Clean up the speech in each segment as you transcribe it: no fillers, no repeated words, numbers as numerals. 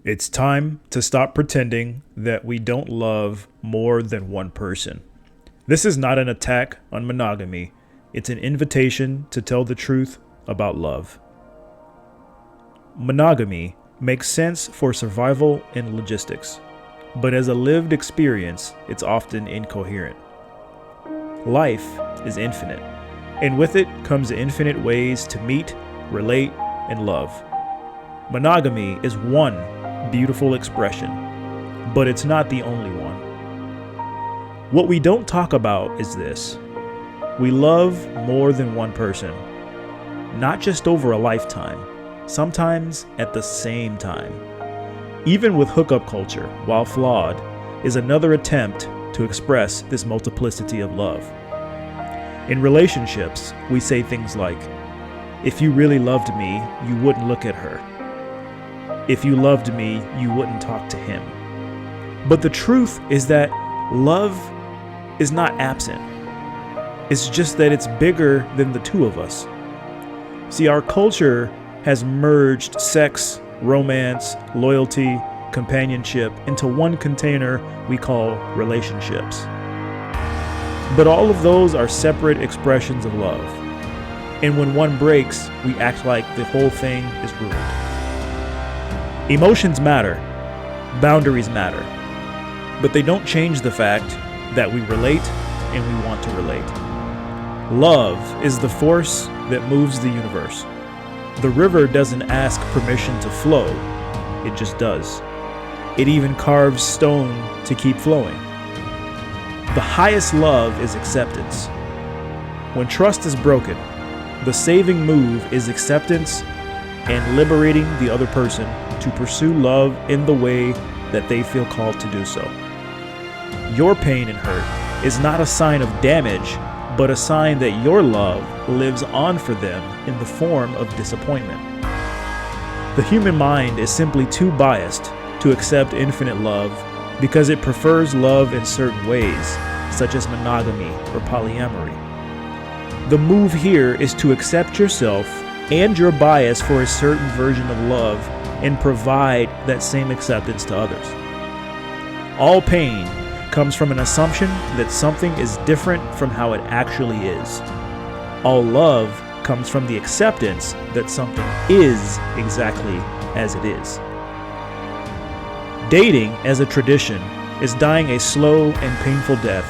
It's time to stop pretending that we don't love more than one person. This is not an attack on monogamy, it's an invitation to tell the truth about love. Monogamy makes sense for survival and logistics, but as a lived experience, it's often incoherent. Life is infinite, and with it comes infinite ways to meet, relate, and love. Monogamy is one beautiful expression, but it's not the only one. What we don't talk about is this. We love more than one person, not just over a lifetime, sometimes at the same time. Even with hookup culture, while flawed, is another attempt to express this multiplicity of love. In relationships, we say things like, if you really loved me, you wouldn't look at her. If you loved me, you wouldn't talk to him. But the truth is that love is not absent. It's just that it's bigger than the two of us. See, our culture has merged sex, romance, loyalty, companionship into one container we call relationships. But all of those are separate expressions of love. And when one breaks, we act like the whole thing is ruined. Emotions matter, boundaries matter, but they don't change the fact that we relate and we want to relate. Love is the force that moves the universe. The river doesn't ask permission to flow, it just does. It even carves stone to keep flowing. The highest love is acceptance. When trust is broken, the saving move is acceptance and liberating the other person to pursue love in the way that they feel called to do so. Your pain and hurt is not a sign of damage, but a sign that your love lives on for them in the form of disappointment. The human mind is simply too biased to accept infinite love because it prefers love in certain ways, such as monogamy or polyamory. The move here is to accept yourself and your bias for a certain version of love and provide that same acceptance to others. All pain comes from an assumption that something is different from how it actually is. All love comes from the acceptance that something is exactly as it is. Dating as a tradition is dying a slow and painful death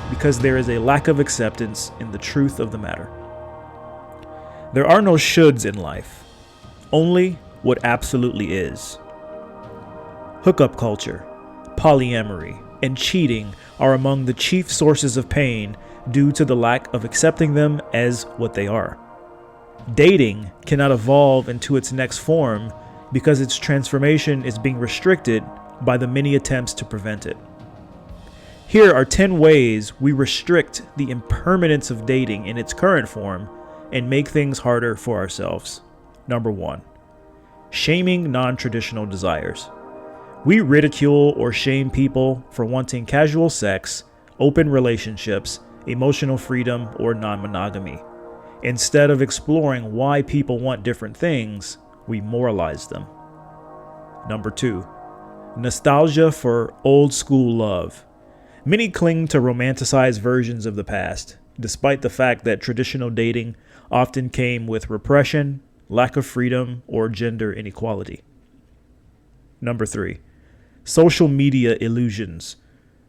because there is a lack of acceptance in the truth of the matter. There are no shoulds in life, only what absolutely is. Hookup culture, polyamory, and cheating are among the chief sources of pain due to the lack of accepting them as what they are. Dating cannot evolve into its next form because its transformation is being restricted by the many attempts to prevent it. Here are 10 ways we restrict the impermanence of dating in its current form and make things harder for ourselves. Number 1. Shaming non-traditional desires. We ridicule or shame people for wanting casual sex, open relationships, emotional freedom, or non-monogamy. Instead of exploring why people want different things, we moralize them. Number 2. Nostalgia for old school love. Many cling to romanticized versions of the past, despite the fact that traditional dating often came with repression, lack of freedom, or gender inequality. Number 3. Social media illusions.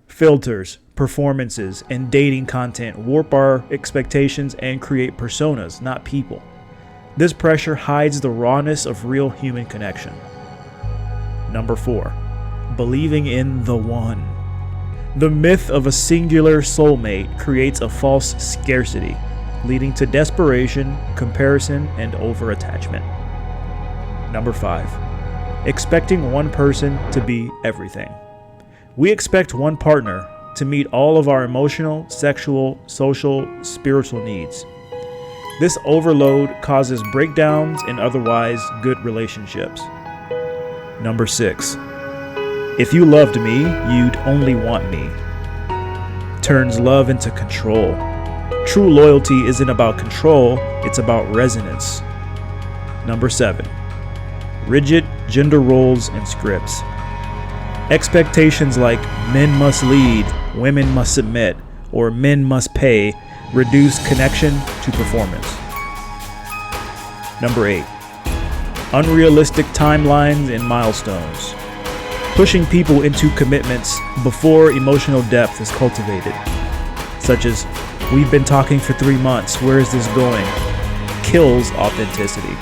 Filters, performances, and dating content warp our expectations and create personas, not people. This pressure hides the rawness of real human connection. Number 4. Believing in the one. The myth of a singular soulmate creates a false scarcity, leading to desperation, comparison, and over-attachment. Number 5. Expecting one person to be everything. We expect one partner to meet all of our emotional, sexual, social, spiritual needs. This overload causes breakdowns in otherwise good relationships. Number 6. If you loved me, you'd only want me. Turns love into control. True loyalty isn't about control, it's about resonance. Number 7. Rigid gender roles and scripts. Expectations like men must lead, women must submit, or men must pay reduce connection to performance. Number 8. Unrealistic timelines and milestones. Pushing people into commitments before emotional depth is cultivated, such as, "We've been talking for 3 months, where is this going?" kills authenticity.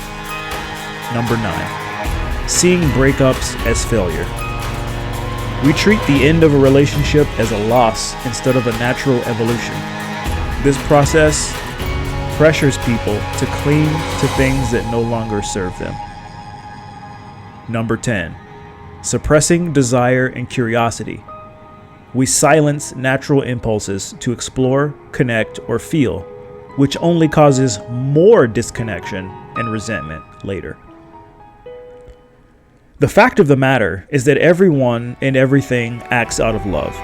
Number 9. Seeing breakups as failure. We treat the end of a relationship as a loss instead of a natural evolution. This process pressures people to cling to things that no longer serve them. Number 10. Suppressing desire and curiosity. We silence natural impulses to explore, connect, or feel, which only causes more disconnection and resentment later. The fact of the matter is that everyone and everything acts out of love.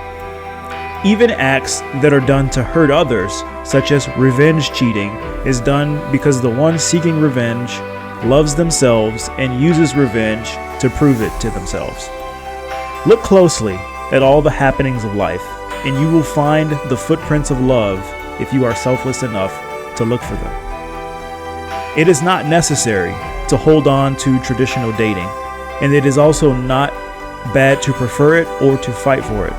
Even acts that are done to hurt others, such as revenge cheating, is done because the one seeking revenge loves themselves and uses revenge to prove it to themselves. Look closely at all the happenings of life, and you will find the footprints of love if you are selfless enough to look for them. It is not necessary to hold on to traditional dating, and it is also not bad to prefer it or to fight for it.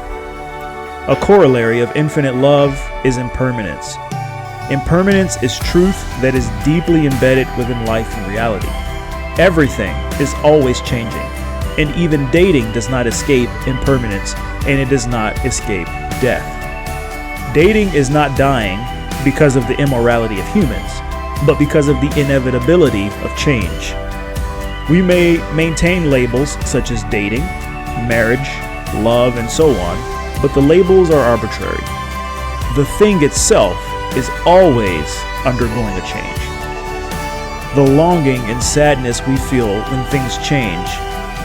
A corollary of infinite love is impermanence. Impermanence is truth that is deeply embedded within life and reality. Everything is always changing, and even dating does not escape impermanence, and it does not escape death. Dating is not dying because of the immorality of humans, but because of the inevitability of change. We may maintain labels such as dating, marriage, love, and so on, but the labels are arbitrary. The thing itself is always undergoing a change. The longing and sadness we feel when things change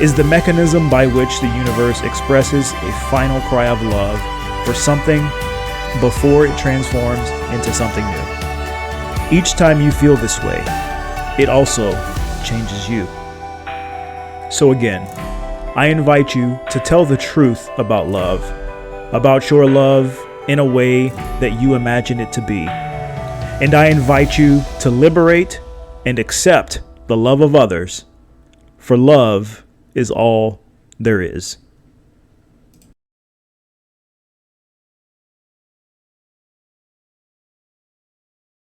is the mechanism by which the universe expresses a final cry of love for something before it transforms into something new. Each time you feel this way, it also changes you. So again, I invite you to tell the truth about love, about your love in a way that you imagine it to be. And I invite you to liberate and accept the love of others, for love is all there is.